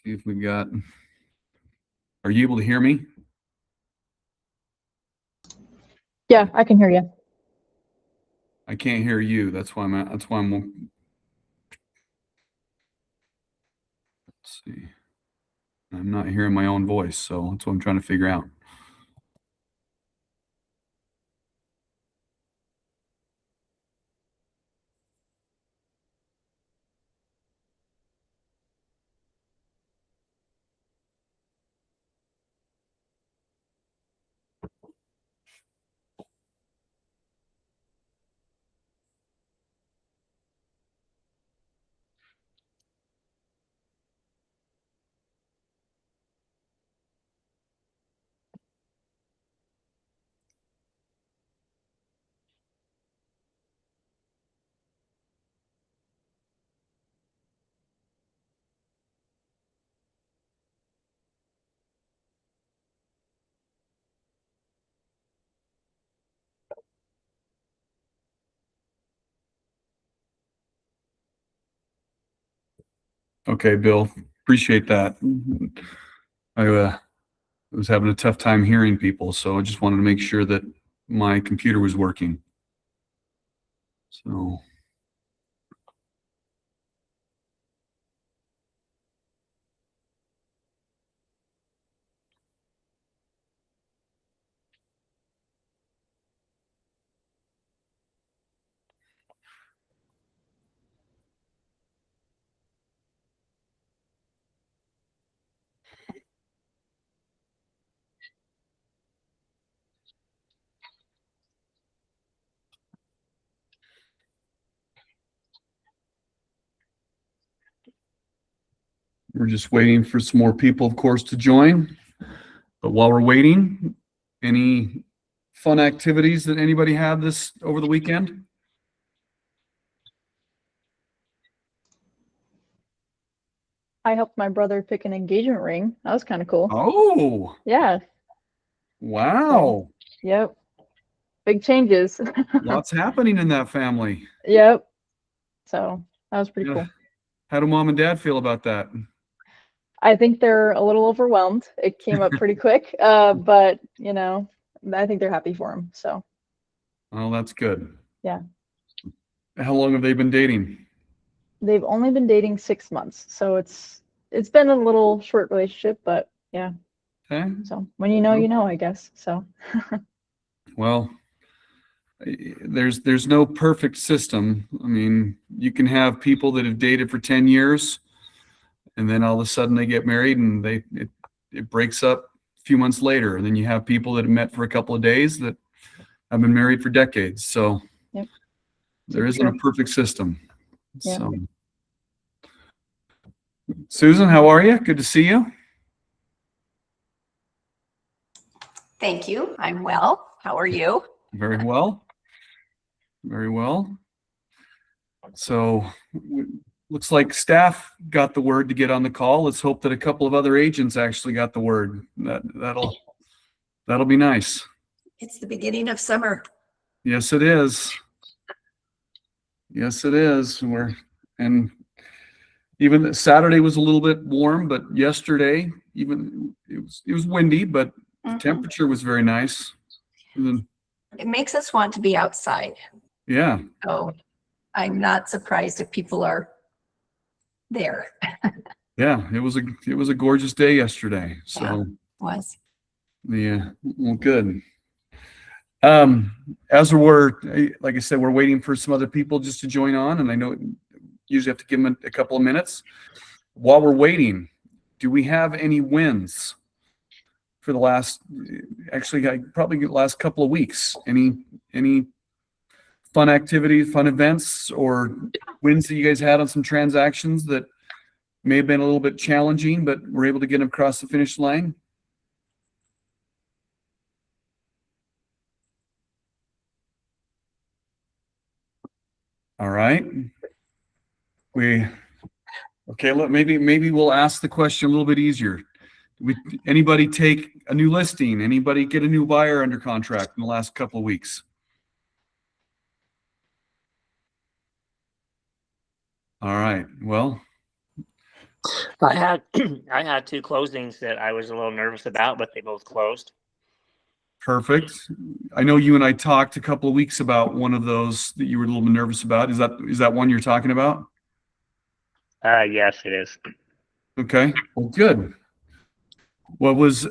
See if we've got. Are you able to hear me? Yeah, I can hear you. I can't hear you. That's why I'm. Let's see. I'm not hearing my own voice, so that's what I'm trying to figure out. Okay, Bill. Appreciate that. I was having a tough time hearing people, so I just wanted to make sure that my computer was working. So. We're just waiting for some more people, of course, to join. But while we're waiting, any fun activities that anybody had this over the weekend? I helped my brother pick an engagement ring. That was kind of cool. Oh, Yeah. wow. Yep. Big changes. Lots happening in that family. Yep. So that was pretty Yeah. cool. How do mom and dad feel about that? I think they're a little overwhelmed. It came up pretty quick, but I think they're happy for him. So. Oh, that's good. Yeah. How long have they been dating? They've only been dating 6 months, so it's been a little short relationship, but yeah. Okay. So when you know, I guess. So. Well, there's no perfect system. I mean, you can have people that have dated for 10 years and then all of a sudden they get married and it breaks up a few months later. And then you have people that have met for a couple of days that have been married for decades. So Yep. there isn't a perfect system. Yeah. So Susan, how are you? Good to see you. Thank you. I'm well. How are you? Very well. Very well. So looks like staff got the word to get on the call. Let's hope that a couple of other agents actually got the word. That'll be nice. It's the beginning of summer. Yes, it is. Yes, it is. And even Saturday was a little bit warm, but yesterday even it was windy, but the temperature was very nice. It makes us want to be outside. Yeah. So I'm not surprised if people are there. Yeah, it was a gorgeous day yesterday. So yeah, it was. Yeah, well, good. As we're, like I said, we're waiting for some other people just to join on, and I know usually have to give them a couple of minutes. While we're waiting, do we have any wins for the last, actually, probably the last couple of weeks? Any fun activities, fun events, or wins that you guys had on some transactions that may have been a little bit challenging, but were able to get them across the finish line? All right. Okay, look, maybe we'll ask the question a little bit easier. Anybody take a new listing? Anybody get a new buyer under contract in the last couple of weeks? All right. Well, I had I had two closings that I was a little nervous about, but they both closed. Perfect. I know you and I talked a couple of weeks about one of those that you were a little bit nervous about. Is that one you're talking about? Yes, it is. Okay. Well, good. What was,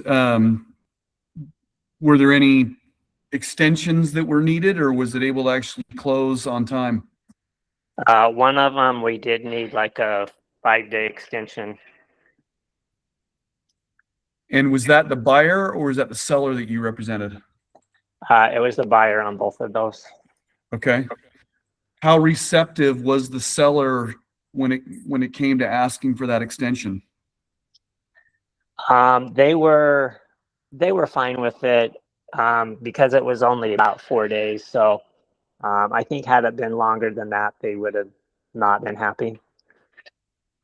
were there any extensions that were needed, or was it able to actually close on time? One of them we did need like a 5-day extension. And was that the buyer or was that the seller that you represented? It was the buyer on both of those. Okay. How receptive was the seller when it came to asking for that extension? They were fine with it because it was only about 4 days. So I think had it been longer than that, they would have not been happy.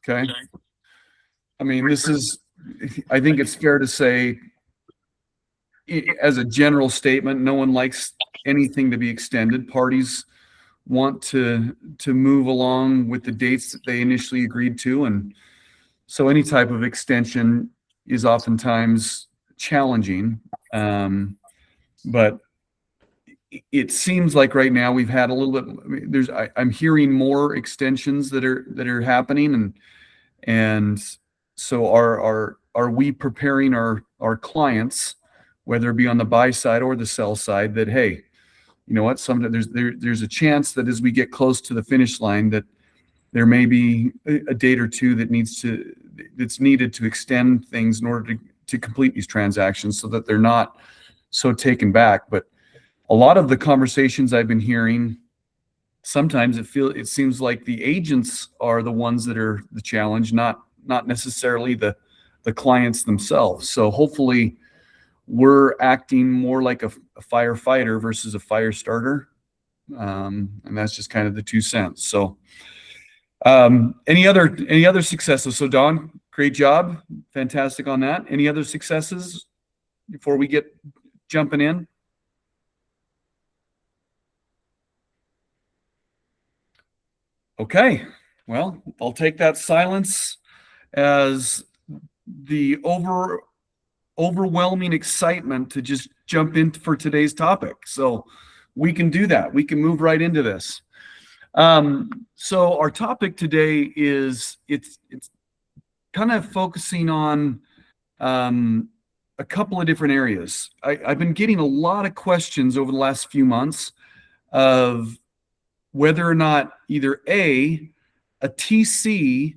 Okay. I mean, I think it's fair to say, as a general statement, no one likes anything to be extended. Parties want to move along with the dates that they initially agreed to, and so any type of extension is oftentimes challenging. But it seems like right now we've had a little bit. I mean, I'm hearing more extensions that are happening, and so are we preparing our clients, whether it be on the buy side or the sell side, that hey, you know what, sometimes there's a chance that as we get close to the finish line that there may be a date or two that's needed to extend things in order to complete these transactions so that they're not so taken back. But a lot of the conversations I've been hearing, sometimes it seems like the agents are the ones that are the challenge, not necessarily the clients themselves. So hopefully we're acting more like a firefighter versus a fire starter. And that's just kind of the 2 cents. So any other successes? So Don, great job. Fantastic on that. Any other successes before we get jumping in? Okay. Well, I'll take that silence as the overwhelming excitement to just jump in for today's topic. So we can do that. We can move right into this. So our topic today is it's kind of focusing on a couple of different areas. I've been getting a lot of questions over the last few months of whether or not either a TC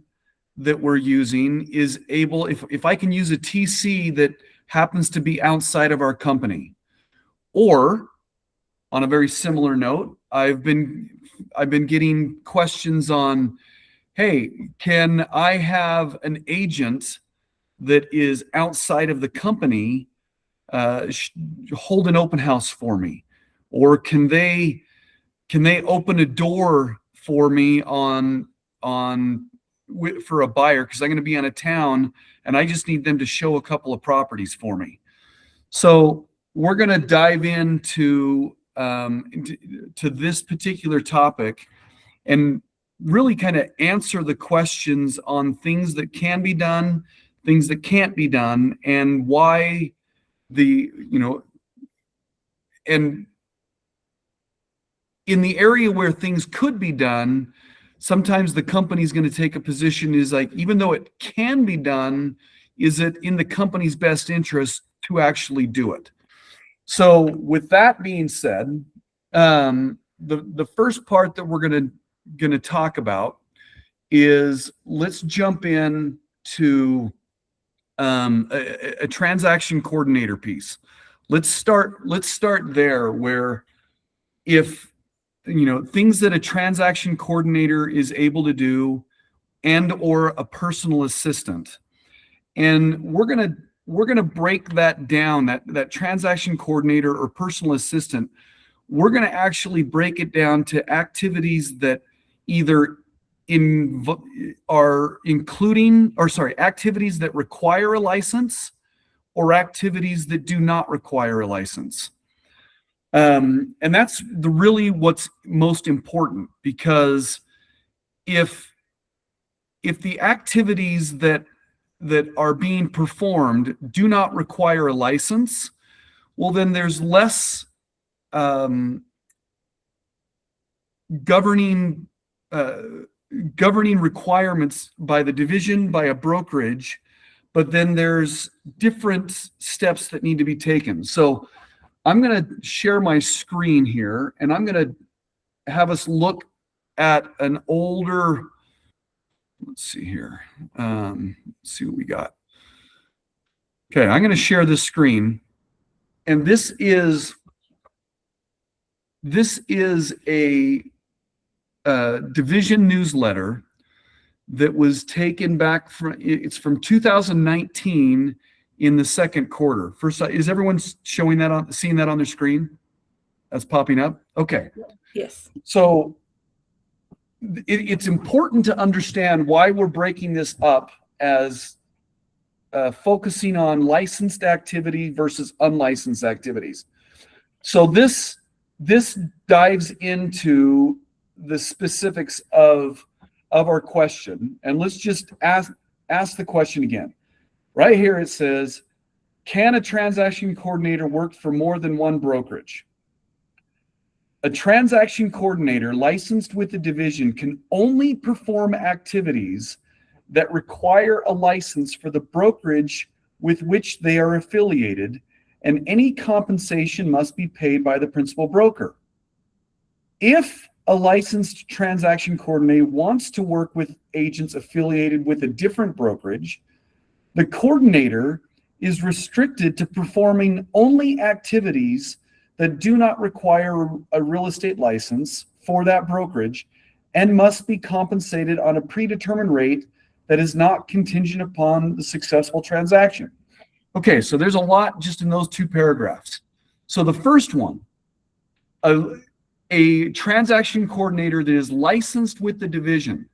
that we're using is able, if I can use a TC that happens to be outside of our company, or on a very similar note, I've been getting questions on, hey, can I have an agent that is outside of the company hold an open house for me, or can they open a door for me for a buyer, because I'm going to be out of town and I just need them to show a couple of properties for me. So we're going to dive into this particular topic and really kind of answer the questions on things that can be done, things that can't be done, and why and in the area where things could be done, sometimes the company's going to take a position is like, even though it can be done, is it in the company's best interest to actually do it? So with that being said, the first part that we're going to talk about is, let's jump in to a transaction coordinator piece. Let's start there, where if things that a transaction coordinator is able to do, and or a personal assistant, and we're gonna break that down, that transaction coordinator or personal assistant. We're gonna actually break it down to activities that either activities that require a license, or activities that do not require a license. And that's really what's most important, because if if the activities that are being performed do not require a license, well, then there's less governing requirements by the division, by a brokerage, but then there's different steps that need to be taken. So I'm going to share my screen here, and I'm going to have us look at an older, let's see here. Let's see what we got. Okay, I'm going to share this screen, and this is a division newsletter that was taken back it's from 2019 in the second quarter. First, is everyone seeing that on their screen? That's popping up? Okay. Yes. So it's important to understand why we're breaking this up as focusing on licensed activity versus unlicensed activities. So this dives into the specifics of our question, and let's just ask the question again. Right here it says, can a transaction coordinator work for more than one brokerage? A transaction coordinator licensed with the division can only perform activities that require a license for the brokerage with which they are affiliated, and any compensation must be paid by the principal broker. If a licensed transaction coordinator wants to work with agents affiliated with a different brokerage, the coordinator is restricted to performing only activities that do not require a real estate license for that brokerage and must be compensated on a predetermined rate that is not contingent upon the successful transaction. Okay, so there's a lot just in those two paragraphs. So the first one, a transaction coordinator that is licensed with the division.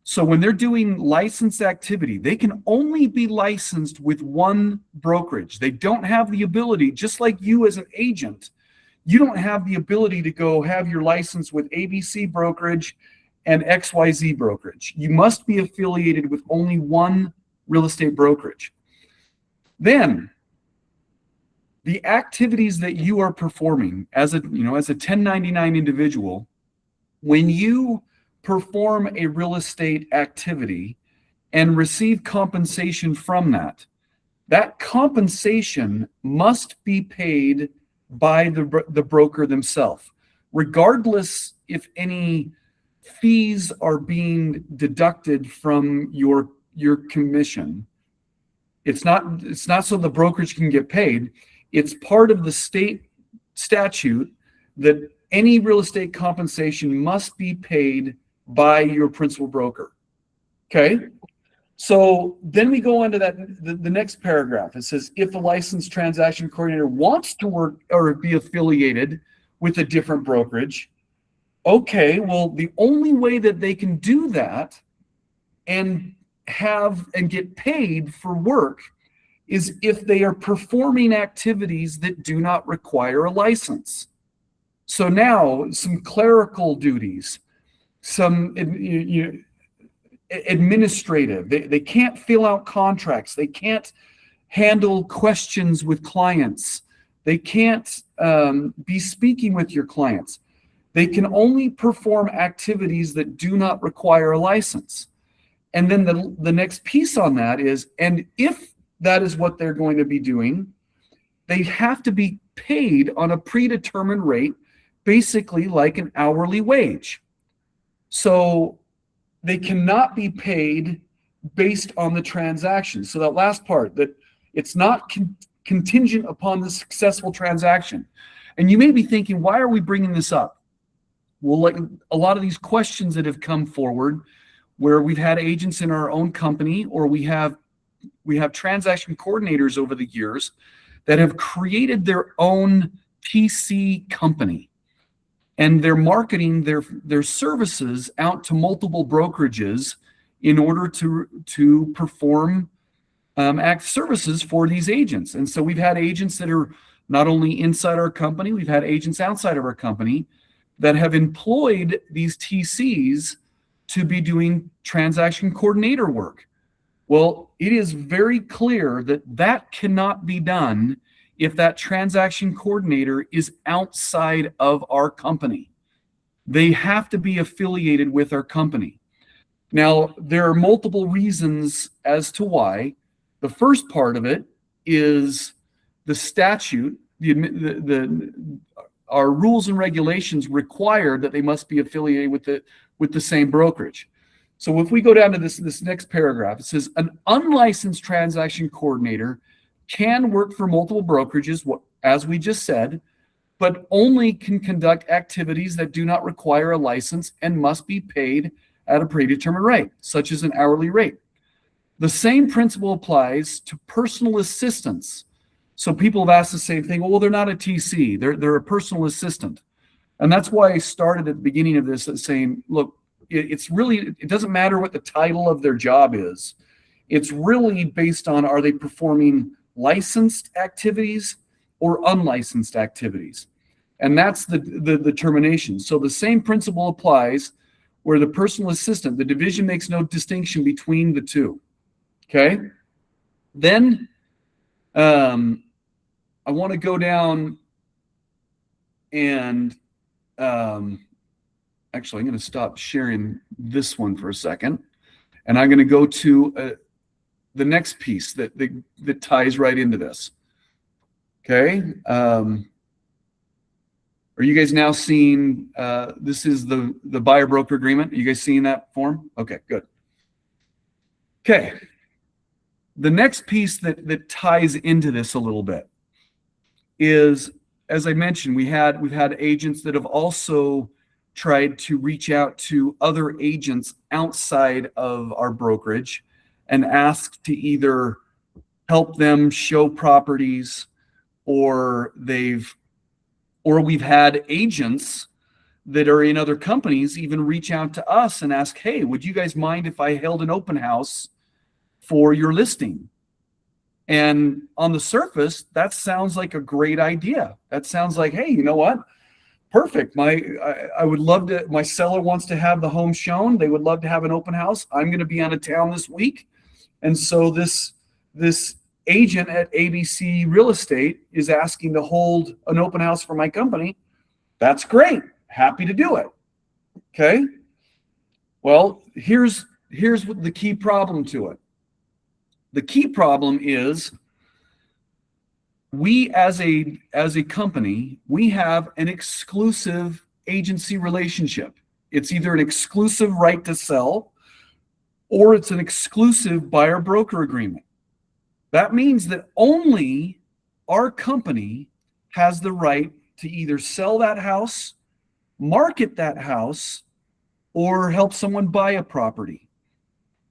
So when they're doing licensed activity, they can only be licensed with one brokerage. They don't have the ability, just like you as an agent, you don't have the ability to go have your license with ABC brokerage and XYZ brokerage. You must be affiliated with only one real estate brokerage. Then the activities that you are performing as a 1099 individual, when you perform a real estate activity and receive compensation from that, that compensation must be paid by the broker themselves, regardless if any fees are being deducted from your commission. It's not so the brokerage can get paid. It's part of the state statute that any real estate compensation must be paid by your principal broker. Okay? So then we go on to the next paragraph. It says, if a licensed transaction coordinator wants to work or be affiliated with a different brokerage, okay, well, the only way that they can do that and get paid for work is if they are performing activities that do not require a license. So now some clerical duties, some administrative, they can't fill out contracts, they can't handle questions with clients, they can't be speaking with your clients. They can only perform activities that do not require a license. And then the next piece on that is, and if that is what they're going to be doing, they have to be paid on a predetermined rate, basically like an hourly wage. So they cannot be paid based on the transaction. So that last part, that it's not contingent upon the successful transaction. And you may be thinking, why are we bringing this up? Well, like a lot of these questions that have come forward where we've had agents in our own company, or we have transaction coordinators over the years that have created their own TC company, and they're marketing their services out to multiple brokerages in order to perform act services for these agents. And so we've had agents that are not only inside our company, we've had agents outside of our company that have employed these TCs to be doing transaction coordinator work. Well, it is very clear that that cannot be done if that transaction coordinator is outside of our company. They have to be affiliated with our company. Now, there are multiple reasons as to why. The first part of it is the statute, our rules and regulations require that they must be affiliated with the same brokerage. So if we go down to this next paragraph, it says an unlicensed transaction coordinator can work for multiple brokerages, as we just said, but only can conduct activities that do not require a license and must be paid at a predetermined rate, such as an hourly rate. The same principle applies to personal assistants. So people have asked the same thing, well, they're not a TC, they're a personal assistant. And that's why I started at the beginning of this saying, look, it doesn't matter what the title of their job is. It's really based on, are they performing licensed activities or unlicensed activities? And that's the determination. So the same principle applies where the personal assistant, the division makes no distinction between the two. Okay? Then I want to go down and actually, I'm going to stop sharing this one for a second, and I'm going to go to the next piece that ties right into this. Okay. Are you guys now seeing, this is the buyer broker agreement? Are you guys seeing that form? Okay, good. Okay. The next piece that ties into this a little bit is, as I mentioned, we've had agents that have also tried to reach out to other agents outside of our brokerage and ask to either help them show properties, or we've had agents that are in other companies even reach out to us and ask, hey, would you guys mind if I held an open house for your listing? And on the surface, that sounds like a great idea. That sounds like, hey, you know what? Perfect. I would love to, my seller wants to have the home shown. They would love to have an open house. I'm going to be out of town this week. And so this agent at ABC Real Estate is asking to hold an open house for my company. That's great. Happy to do it. Okay. Well, here's what the key problem to it. The key problem is we as a company, we have an exclusive agency relationship. It's either an exclusive right to sell or it's an exclusive buyer broker agreement. That means that only our company has the right to either sell that house, market that house, or help someone buy a property.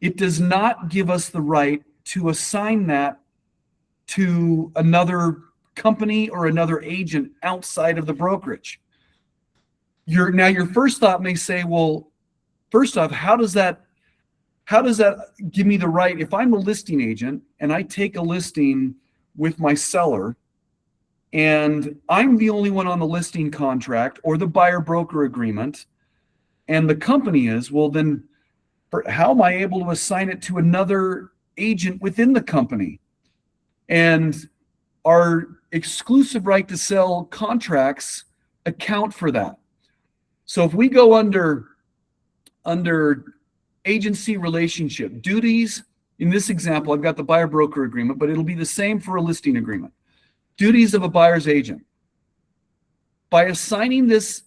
It does not give us the right to assign that to another company or another agent outside of the brokerage. Your first thought may say, well, first off, how does that give me the right, if I'm a listing agent and I take a listing with my seller and I'm the only one on the listing contract or the buyer broker agreement, and the company is, well, then how am I able to assign it to another agent within the company? And our exclusive right to sell contracts account for that. So if we go under agency relationship duties, in this example, I've got the buyer broker agreement, but it'll be the same for a listing agreement. Duties of a buyer's agent. By signing this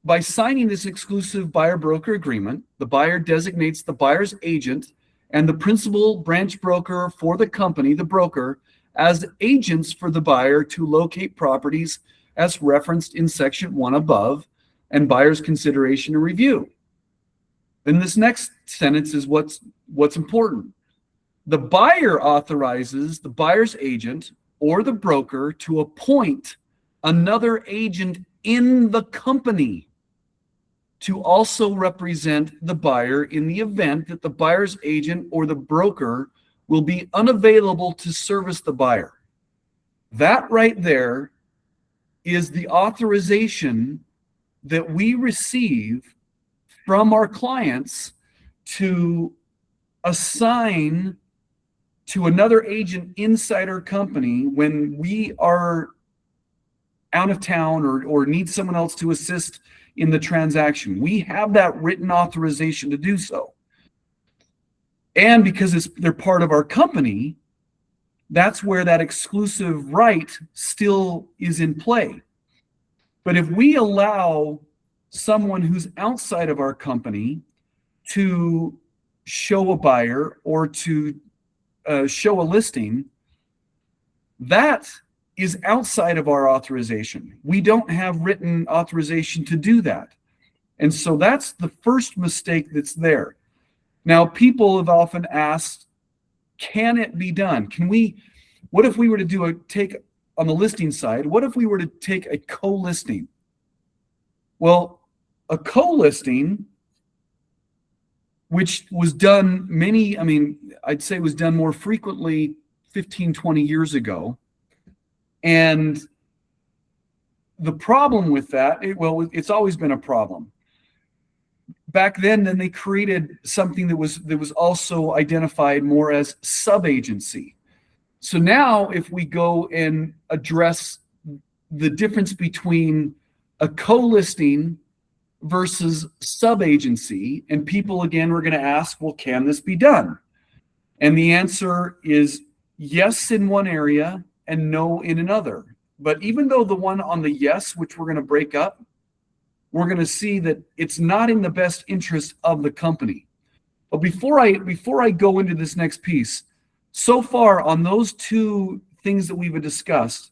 exclusive buyer broker agreement, the buyer designates the buyer's agent and the principal branch broker for the company, the broker, as agents for the buyer to locate properties as referenced in section 1 above, and buyer's consideration and review. Then this next sentence is what's important. The buyer authorizes the buyer's agent or the broker to appoint another agent in the company to also represent the buyer in the event that the buyer's agent or the broker will be unavailable to service the buyer. That right there is the authorization that we receive from our clients to assign to another agent inside our company when we are out of town or need someone else to assist in the transaction. We have that written authorization to do so. And because they're part of our company, that's where that exclusive right still is in play. But if we allow someone who's outside of our company to show a buyer or to show a listing, that is outside of our authorization. We don't have written authorization to do that. And so that's the first mistake that's there. Now, people have often asked, can it be done? What if we were to take on the listing side, what if we were to take a co-listing? Well, a co-listing, which was done I'd say was done more frequently 15, 20 years ago. And the problem with that, it's always been a problem. Back then they created something that was also identified more as sub-agency. So now if we go and address the difference between a co-listing versus sub-agency, and people again were going to ask, well, can this be done? And the answer is yes in one area and no in another. But even though the one on the yes, which we're going to break up, we're going to see that it's not in the best interest of the company. But before I go into this next piece, so far on those two things that we've discussed,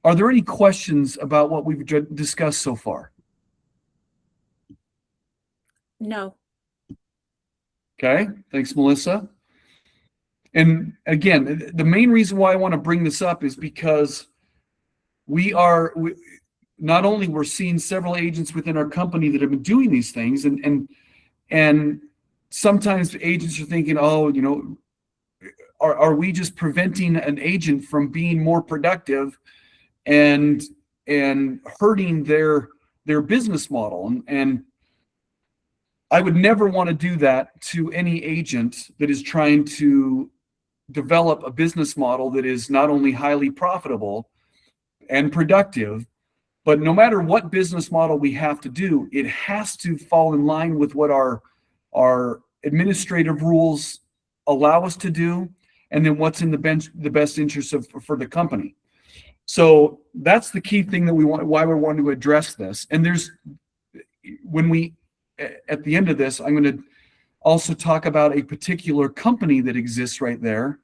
are there any questions about what we've discussed so far? No. Okay, thanks, Melissa. And again, the main reason why I want to bring this up is because not only we're seeing several agents within our company that have been doing these things, and sometimes agents are thinking, oh, are we just preventing an agent from being more productive and hurting their business model? And I would never want to do that to any agent that is trying to develop a business model that is not only highly profitable and productive, but no matter what business model we have to do, it has to fall in line with what our administrative rules allow us to do, and then what's in the best interest for the company. So that's the key thing that why we want to address this. And at the end of this, I'm going to also talk about a particular company that exists right there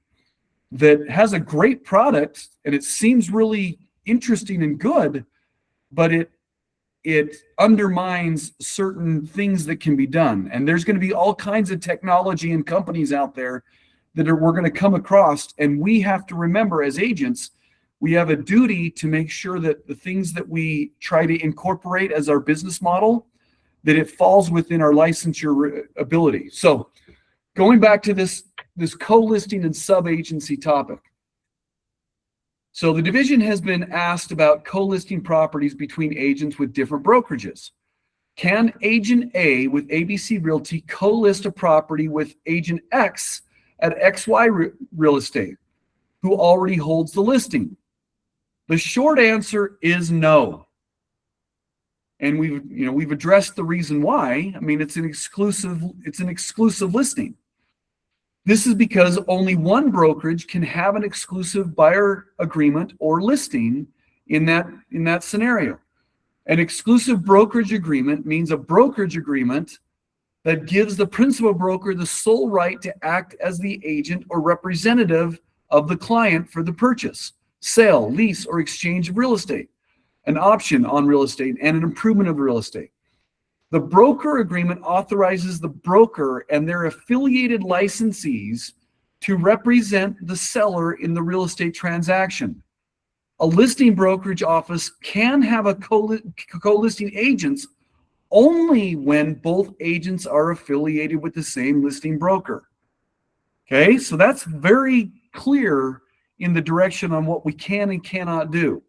that has a great product, and it seems really interesting and good, but it undermines certain things that can be done. And there's going to be all kinds of technology and companies out there that we're going to come across, and we have to remember as agents, we have a duty to make sure that the things that we try to incorporate as our business model, that it falls within our licensure ability. So going back to this co-listing and sub-agency topic. So the division has been asked about co-listing properties between agents with different brokerages. Can agent A with ABC Realty co-list a property with agent X at XY Real Estate, who already holds the listing? The short answer is no. And we've addressed the reason why. It's an exclusive listing. This is because only one brokerage can have an exclusive buyer agreement or listing in that scenario. An exclusive brokerage agreement means a brokerage agreement that gives the principal broker the sole right to act as the agent or representative of the client for the purchase, sale, lease, or exchange of real estate, an option on real estate, and an improvement of real estate. The broker agreement authorizes the broker and their affiliated licensees to represent the seller in the real estate transaction. A listing brokerage office can have a co-listing agents only when both agents are affiliated with the same listing broker. Okay, so that's very clear in the direction on what we can and cannot do.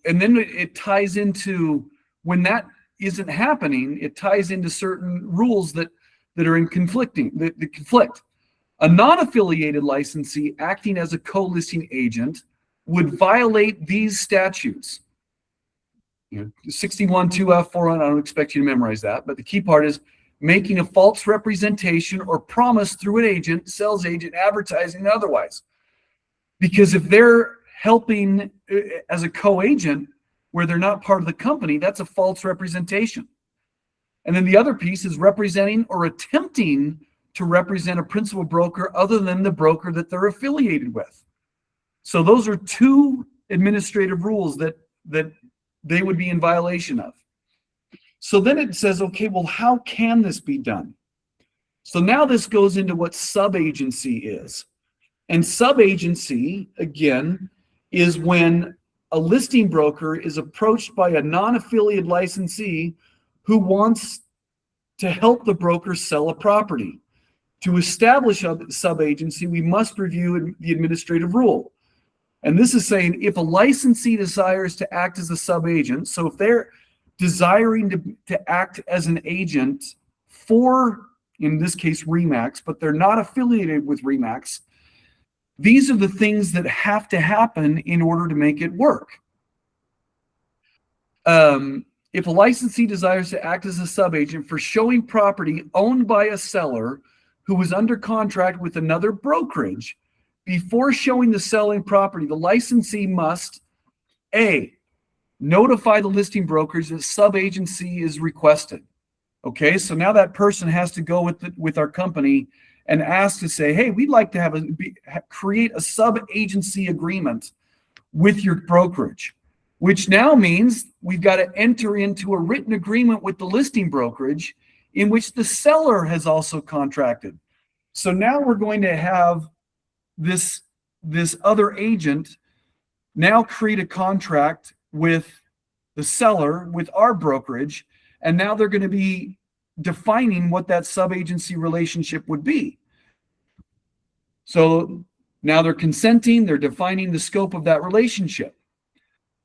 And then it ties into when that isn't happening, it ties into certain rules that are in conflicting, that conflict. A non-affiliated licensee acting as a co-listing agent would violate these statutes. 61 2F 400, I don't expect you to memorize that, but the key part is making a false representation or promise through an agent, sales agent, advertising, and otherwise. Because if they're helping as a co-agent where they're not part of the company, that's a false representation. And then the other piece is representing or attempting to represent a principal broker other than the broker that they're affiliated with. So those are two administrative rules that they would be in violation of. So then it says, okay, well, how can this be done? So now this goes into what sub-agency is. And sub-agency, again, is when a listing broker is approached by a non-affiliated licensee who wants to help the broker sell a property. To establish a sub-agency, we must review the administrative rule. And this is saying if a licensee desires to act as a sub-agent, so if they're desiring to act as an agent for, in this case, RE/MAX, but they're not affiliated with RE/MAX, these are the things that have to happen in order to make it work. If a licensee desires to act as a sub-agent for showing property owned by a seller who was under contract with another brokerage, before showing the selling property, the licensee must, A, notify the listing brokerage that sub-agency is requested. Okay, so now that person has to go with our company and ask to say, hey, we'd like to create a sub-agency agreement with your brokerage, which now means we've got to enter into a written agreement with the listing brokerage in which the seller has also contracted. So now we're going to have this other agent now create a contract with the seller, with our brokerage, and now they're going to be defining what that sub-agency relationship would be. So now they're consenting, they're defining the scope of that relationship.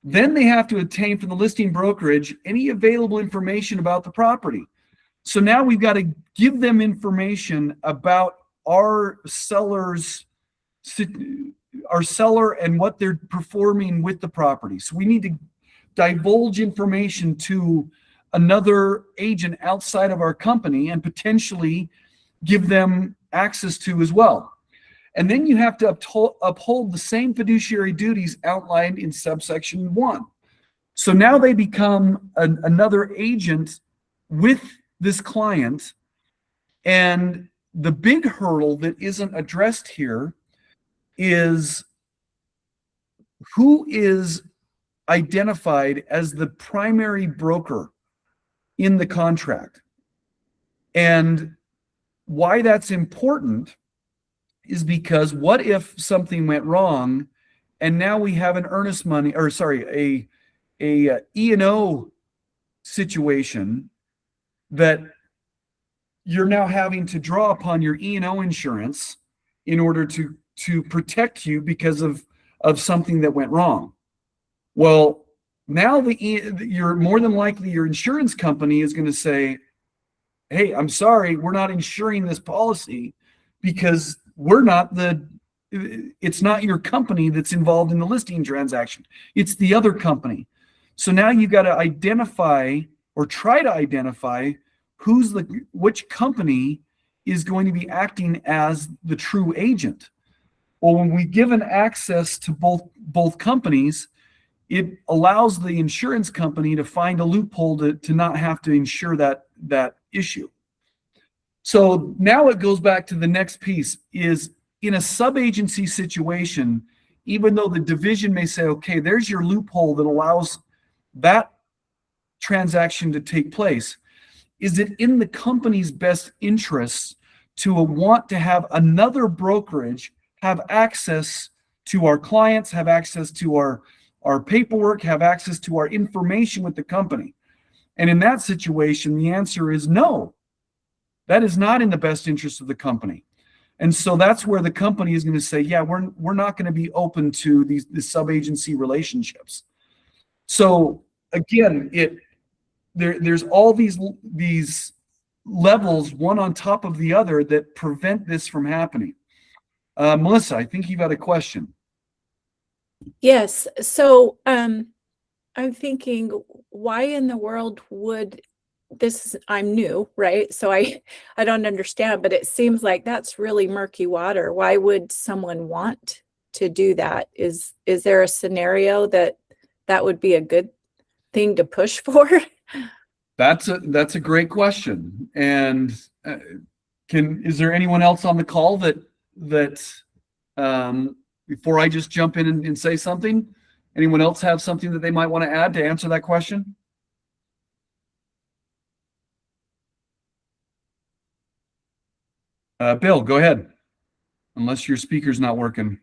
Then they have to obtain from the listing brokerage any available information about the property. So now we've got to give them information about our seller and what they're performing with the property. So we need to divulge information to another agent outside of our company and potentially give them access to as well. And then you have to uphold the same fiduciary duties outlined in subsection 1. So now they become another agent with this client. And the big hurdle that isn't addressed here is who is identified as the primary broker in the contract. And why that's important is because what if something went wrong and now we have an earnest money, or sorry, a E&O situation that you're now having to draw upon your E&O insurance in order to protect you because of something that went wrong. Well, now you're more than likely your insurance company is going to say, hey, I'm sorry, we're not insuring this policy because it's not your company that's involved in the listing transaction. It's the other company. So now you've got to identify or try to identify which company is going to be acting as the true agent. Well, when we give an access to both companies, it allows the insurance company to find a loophole to not have to insure that issue. So now it goes back to the next piece is in a sub-agency situation, even though the division may say, okay, there's your loophole that allows that transaction to take place. Is it in the company's best interests to want to have another brokerage have access to our clients, have access to our paperwork, have access to our information with the company? And in that situation, the answer is no. That is not in the best interest of the company. And so that's where the company is going to say, yeah, we're not going to be open to these sub-agency relationships. So again, there's all these levels, one on top of the other, that prevent this from happening. Melissa, I think you've got a question. Yes. So I'm thinking, why in the world would this, I'm new, right? So I don't understand, but it seems like that's really murky water. Why would someone want to do that? Is there a scenario that would be a good thing to push for? That's a great question. And is there anyone else on the call that before I just jump in and say something, anyone else have something that they might want to add to answer that question? Bill, go ahead. Unless your speaker's not working.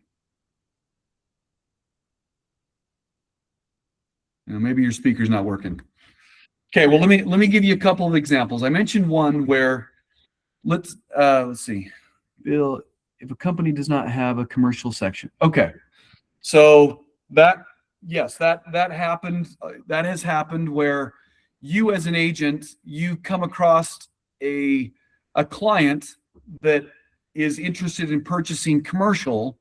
Maybe your speaker's not working. Okay, well, let me give you a couple of examples. I mentioned one where let's see. Bill, if a company does not have a commercial section. Okay. So that happened. That has happened where you as an agent, you come across a client that is interested in purchasing commercial,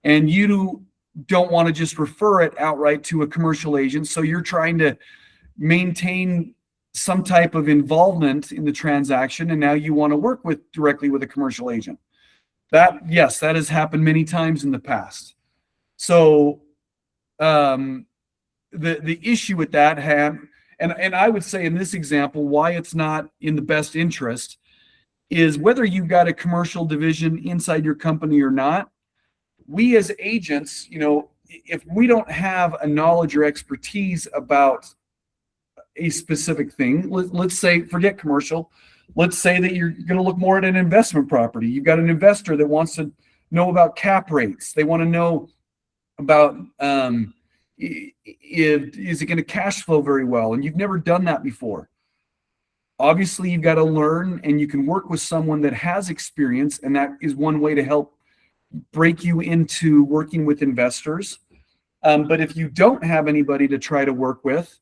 and you don't want to just refer it outright to a commercial agent. So you're trying to maintain some type of involvement in the transaction, and now you want to work directly with a commercial agent. That has happened many times in the past. So the issue with that and I would say in this example, why it's not in the best interest is whether you've got a commercial division inside your company or not. We as agents, if we don't have a knowledge or expertise about a specific thing, let's say, forget commercial, let's say that you're going to look more at an investment property. You've got an investor that wants to know about cap rates. They want to know about is it going to cash flow very well, and you've never done that before. Obviously, you've got to learn, and you can work with someone that has experience, and that is one way to help break you into working with investors. But if you don't have anybody to try to work with,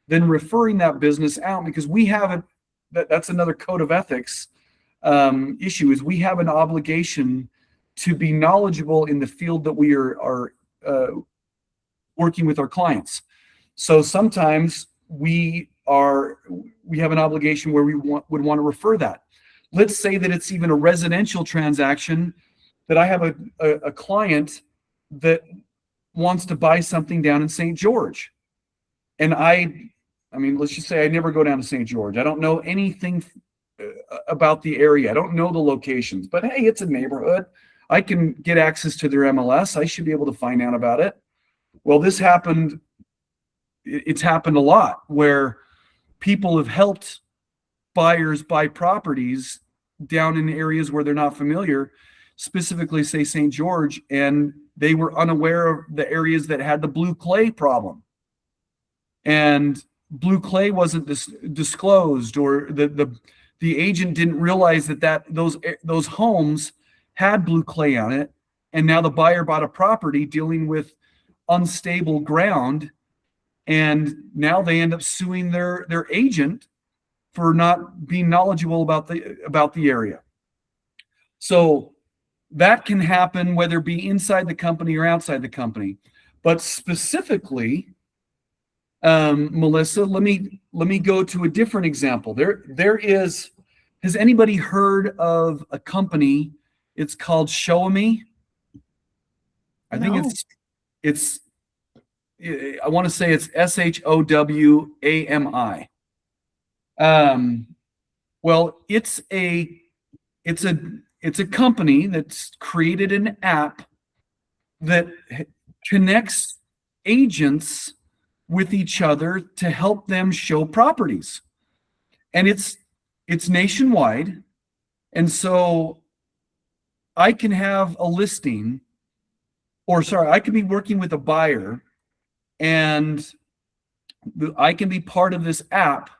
then referring that business out, because we haven't, that's another code of ethics issue, is we have an obligation to be knowledgeable in the field that we are working with our clients. So sometimes we have an obligation where we would want to refer that. Let's say that it's even a residential transaction, that I have a client that wants to buy something down in St. George. And I mean, let's just say I never go down to St. George. I don't know anything about the area. I don't know the locations, but hey, it's a neighborhood. I can get access to their MLS. I should be able to find out about it. Well, it's happened a lot where people have helped buyers buy properties down in areas where they're not familiar, specifically say St. George, and they were unaware of the areas that had the blue clay problem. And blue clay wasn't disclosed, or the agent didn't realize that those homes had blue clay on it, and now the buyer bought a property dealing with unstable ground, and now they end up suing their agent for not being knowledgeable about the area. So that can happen whether it be inside the company or outside the company. But specifically, Melissa, let me go to a different example. Has anybody heard of a company? It's called Show Me. I think I want to say it's SHOWAMI. Well, it's a company that's created an app that connects agents with each other to help them show properties. And it's nationwide. And so I can have a listing, I could be working with a buyer, and I can be part of this app.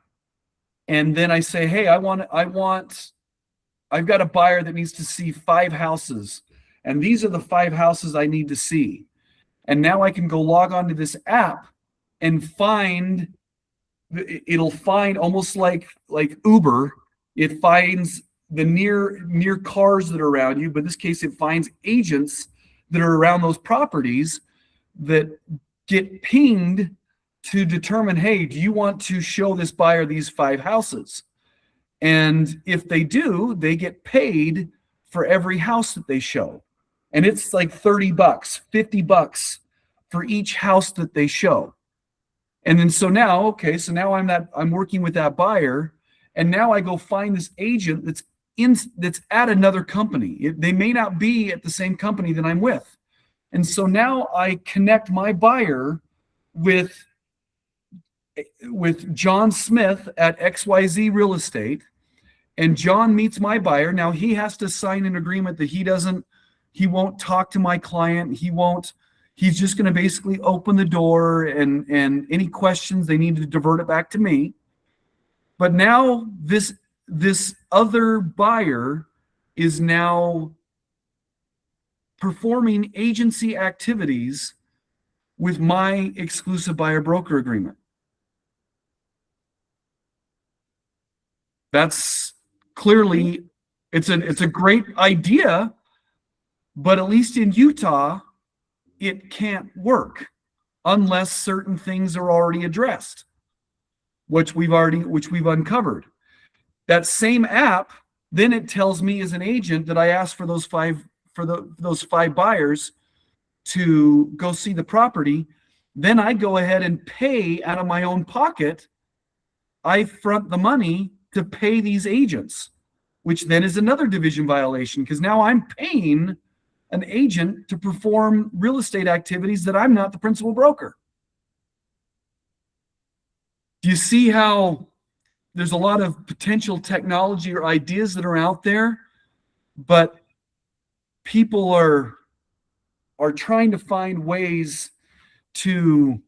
And then I say, hey, I've got a buyer that needs to see 5 houses, and these are the 5 houses I need to see. And now I can go log on to this app and find it'll find almost like Uber. It finds the near cars that are around you, but in this case, it finds agents that are around those properties that get pinged to determine, hey, do you want to show this buyer these 5 houses? And if they do, they get paid for every house that they show. And it's like $30, $50 for each house that they show. And then so now I'm working with that buyer, and now I go find this agent that's at another company. They may not be at the same company that I'm with. And so now I connect my buyer with John Smith at XYZ Real Estate, and John meets my buyer. Now he has to sign an agreement that he won't talk to my client. He's just going to basically open the door, and any questions, they need to divert it back to me. But now this other buyer is now performing agency activities with my exclusive buyer broker agreement. That's clearly, it's a great idea, but at least in Utah, it can't work unless certain things are already addressed, which we've uncovered. That same app, then it tells me as an agent that I asked for those five buyers to go see the property. Then I go ahead and pay out of my own pocket. I front the money to pay these agents, which then is another division violation, because now I'm paying an agent to perform real estate activities that I'm not the principal broker. Do you see how there's a lot of potential technology or ideas that are out there, but people are trying to find ways to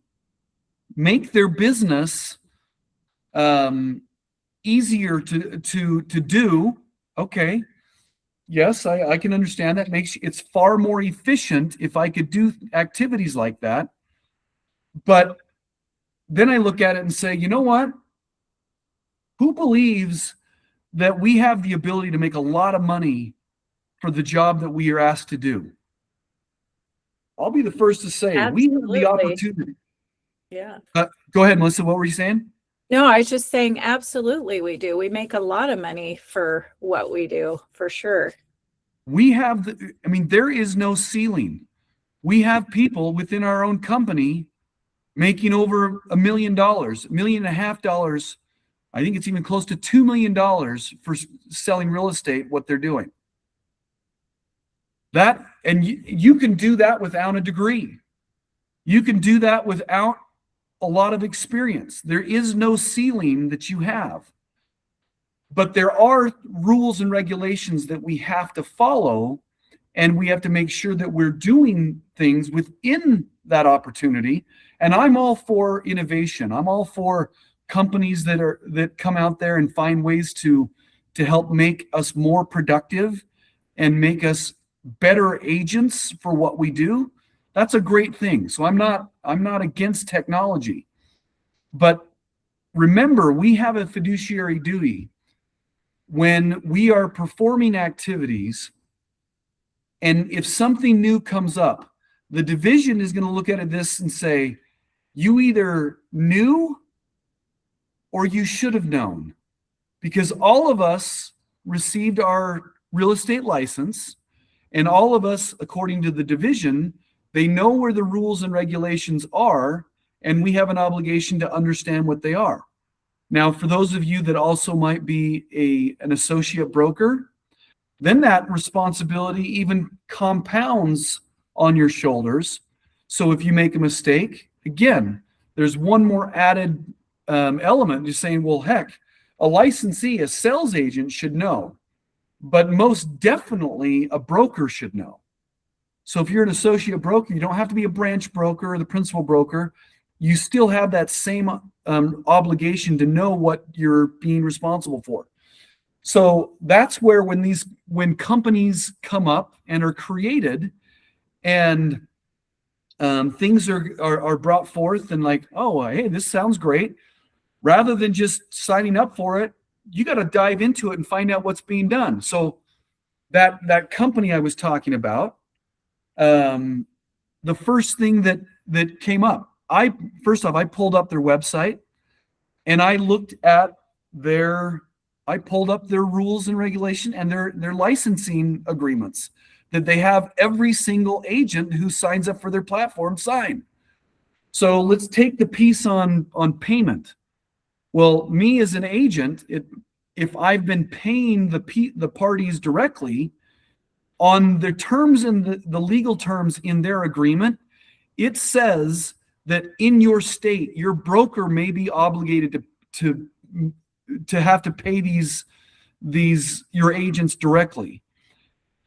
make their business easier to do? Okay. Yes, I can understand that. It's far more efficient if I could do activities like that. But then I look at it and say, you know what? Who believes that we have the ability to make a lot of money for the job that we are asked to do? I'll be the first to say we have the Absolutely. opportunity. Yeah. Go ahead, Melissa. What were you saying? No, I was just saying, absolutely we do. We make a lot of money for what we do, for sure. We have there is no ceiling. We have people within our own company making over $1 million, $1.5 million. I think it's even close to $2 million for selling real estate, what they're doing. That, and you can do that without a degree. You can do that without a lot of experience. There is no ceiling that you have. But there are rules and regulations that we have to follow, and we have to make sure that we're doing things within that opportunity. And I'm all for innovation. I'm all for companies that come out there and find ways to help make us more productive and make us better agents for what we do. That's a great thing. So I'm not against technology. But remember, we have a fiduciary duty when we are performing activities, and if something new comes up, the division is going to look at this and say, you either knew or you should have known, because all of us received our real estate license, and all of us, according to the division, they know where the rules and regulations are, and we have an obligation to understand what they are. Now, for those of you that also might be an associate broker, then that responsibility even compounds on your shoulders. So if you make a mistake, again, there's one more added element. You're saying, well, heck, a licensee, a sales agent should know, but most definitely a broker should know. So if you're an associate broker, you don't have to be a branch broker or the principal broker. You still have that same obligation to know what you're being responsible for. So that's where when companies come up and are created, and things are brought forth, and like, oh, hey, this sounds great. rather than just signing up for it, you got to dive into it and find out what's being done. So that company I was talking about, the first thing that came up, I pulled up their website and I looked at I pulled up their rules and regulation and their licensing agreements that they have every single agent who signs up for their platform sign. So let's take the piece on payment. Well, me as an agent, if I've been paying the parties directly on the terms and the legal terms in their agreement, it says that in your state, your broker may be obligated to have to pay these your agents directly.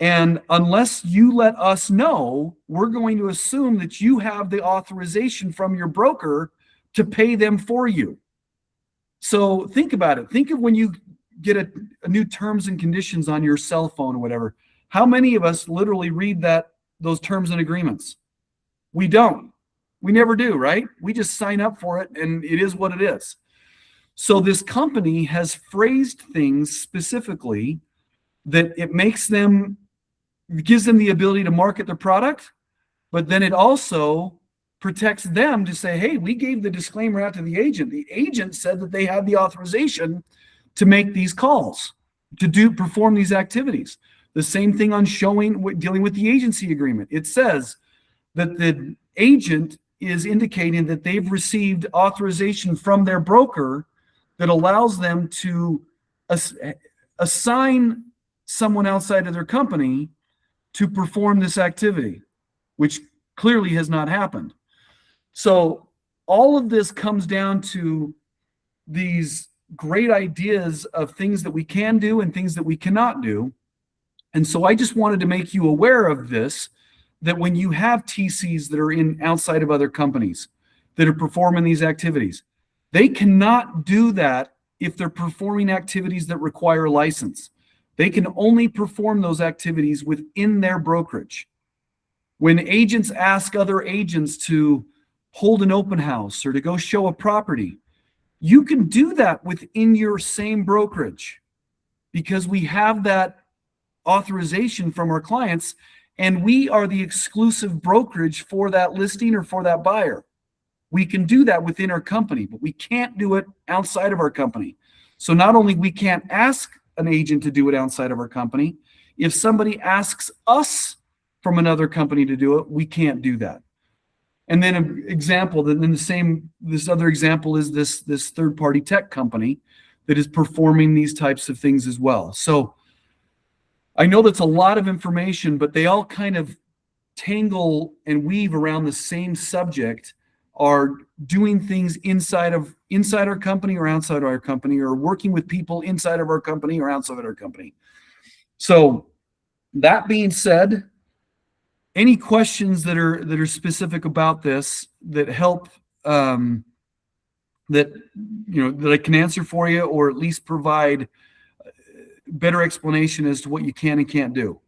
And unless you let us know, we're going to assume that you have the authorization from your broker to pay them for you. So think about it. Think of when you get a new terms and conditions on your cell phone or whatever. How many of us literally read those terms and agreements? We don't. We never do, right? We just sign up for it and it is what it is. So this company has phrased things specifically that it gives them the ability to market their product, but then it also protects them to say, hey, we gave the disclaimer out to the agent. The agent said that they had the authorization to make these calls, to perform these activities. The same thing on dealing with the agency agreement. It says that the agent is indicating that they've received authorization from their broker that allows them to assign someone outside of their company to perform this activity, which clearly has not happened. So all of this comes down to these great ideas of things that we can do and things that we cannot do. And so I just wanted to make you aware of this, that when you have TCs that are outside of other companies that are performing these activities, they cannot do that if they're performing activities that require a license. They can only perform those activities within their brokerage. When agents ask other agents to hold an open house or to go show a property, you can do that within your same brokerage because we have that authorization from our clients and we are the exclusive brokerage for that listing or for that buyer. We can do that within our company, but we can't do it outside of our company. So not only we can't ask an agent to do it outside of our company, if somebody asks us from another company to do it, we can't do that. And then an example, this other example is this third-party tech company that is performing these types of things as well. So I know that's a lot of information, but they all kind of tangle and weave around the same subject, are doing things inside our company or outside of our company, or working with people inside of our company or outside of our company. So that being said, any questions that are specific about this that help that I can answer for you, or at least provide better explanation as to what you can and can't do?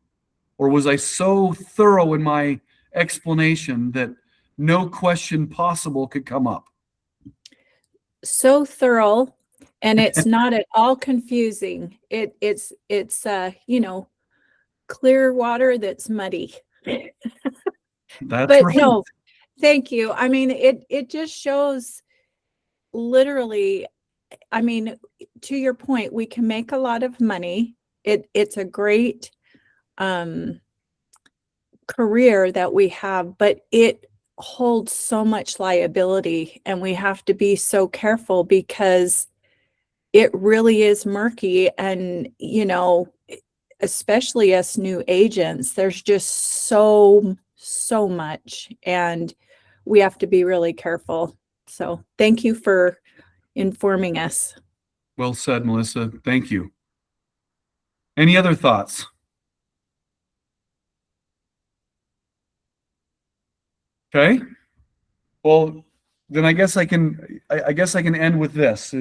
Or was I so thorough in my explanation that no question possible could come up? So thorough, and it's not at all confusing. It's clear water that's muddy. That's But right. no, thank you. I mean, it just shows literally, I mean, to your point, we can make a lot of money. It's a great career that we have, but it holds so much liability, and we have to be so careful because it really is murky. And, especially us new agents, there's just so much, and we have to be really careful. So thank you for informing us. Well said, Melissa. Thank you. Any other thoughts? Okay. Well, then I guess I can end with this.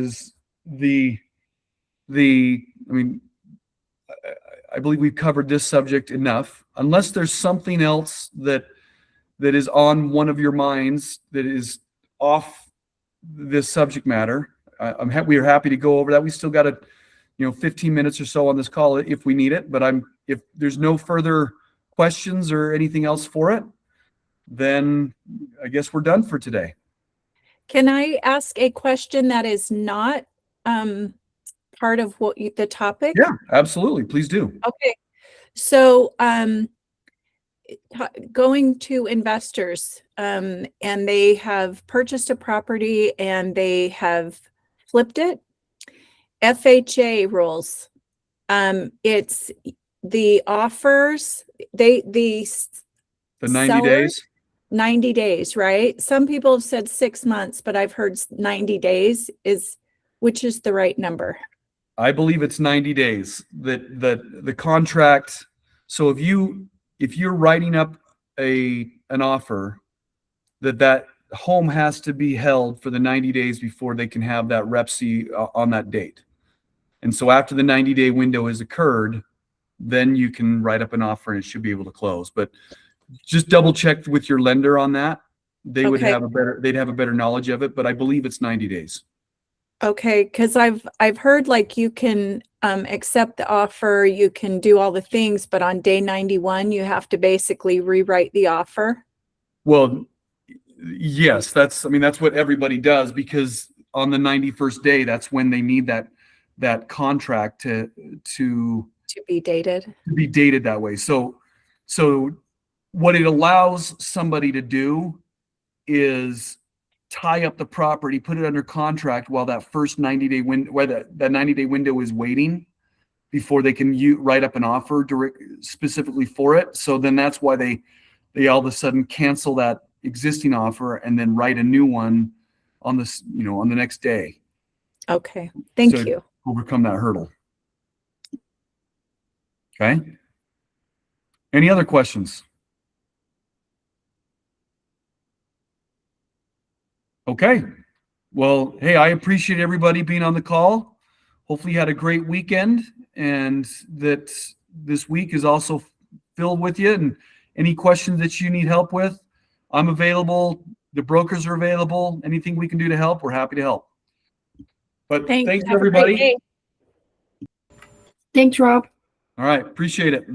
I believe we've covered this subject enough. Unless there's something else that is on one of your minds that is off this subject matter, we are happy to go over that. We still got 15 minutes or so on this call if we need it, but if there's no further questions or anything else for it, then I guess we're done for today. Can I ask a question that is not part of the topic? Yeah, absolutely. Please do. Okay. So going to investors and they have purchased a property and they have flipped it. FHA rules. It's the offers, the 90 seller, days. 90 days, right? Some people have said 6 months, but I've heard 90 days which is the right number? I believe it's 90 days that the contract. So if you're writing up an offer, that home has to be held for the 90 days before they can have that REPC on that date. And so after the 90-day window has occurred, then you can write up an offer and it should be able to close. But just double check with your lender on that. They would have they'd have a better knowledge of it, but I believe it's 90 days. Okay, because I've heard like you can accept the offer, you can do all the things, but on day 91 you have to basically rewrite the offer. Well, yes, that's what everybody does, because on the 91st day, that's when they need that contract to be dated. To be dated that way. So what it allows somebody to do is tie up the property, put it under contract while that first 90-day window, where that 90-day window is waiting before they can write up an offer specifically for it. So then that's why they all of a sudden cancel that existing offer and then write a new one on on the next day. Okay, thank you. Overcome that hurdle. Okay. Any other questions? Okay. Well, hey, I appreciate everybody being on the call. Hopefully you had a great weekend and that this week is also filled with you. And any questions that you need help with, I'm available. The brokers are available. Anything we can do to help, we're happy to help. But thanks Have a great everybody. day. Thanks, Rob. All right. Appreciate it.